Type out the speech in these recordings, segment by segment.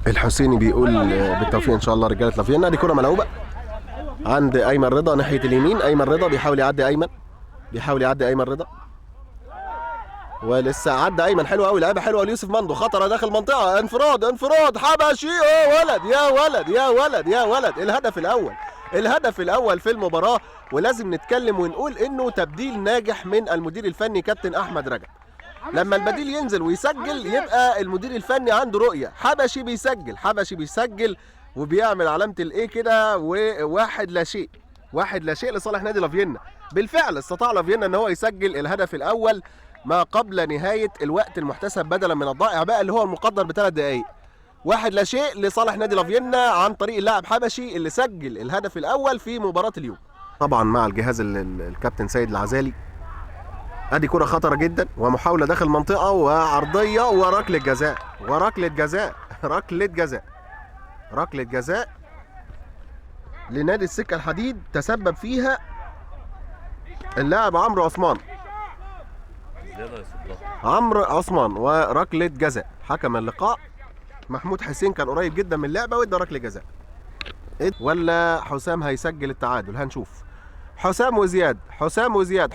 الحسيني بيقول بالتوفيق ان شاء الله رجاله لافينا. دي كره ملعوبه عند ايمن رضا ناحيه اليمين. ايمن رضا بيحاول يعدي ايمن رضا، ولسه عدى ايمن. حلو قوي، لعيبه حلوه ليوسف مندو. خطره داخل منطقه، انفراد حبشي. يا ولد الهدف الاول في المباراه. ولازم نتكلم ونقول انه تبديل ناجح من المدير الفني كابتن احمد رجب. لما البديل ينزل ويسجل يبقى المدير الفني عنده رؤيه. حبشي بيسجل وبيعمل علامه الايه كده، وواحد لا شيء لصالح نادي لافينا. بالفعل استطاع لافينا ان هو يسجل الهدف الاول ما قبل نهايه الوقت المحتسب بدلا من الضائع بقى اللي هو المقدر ب3 دقائق. 1-0 لصالح نادي لافينا عن طريق اللاعب حبشي اللي سجل الهدف الاول في مباراه اليوم. طبعا مع الجهاز الكابتن سيد العزالي. ادي كره خطره جدا ومحاوله داخل منطقه وعرضيه وركله جزاء لنادي السكه الحديد تسبب فيها اللاعب عمرو عثمان وركله جزاء. حكم اللقاء محمود حسين كان قريب جدا من اللعبه وادى ركله جزاء. ولا حسام هيسجل التعادل؟ هنشوف. حسام وزياد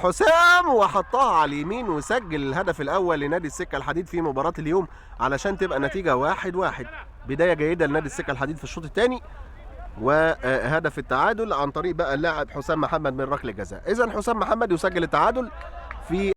وحطها على اليمين وسجل الهدف الاول لنادي السكه الحديد في مباراه اليوم علشان تبقى النتيجه 1-1. بدايه جيده لنادي السكه الحديد في الشوط الثاني، وهدف التعادل عن طريق بقى اللاعب حسام محمد من ركله جزاء. اذا حسام محمد يسجل التعادل في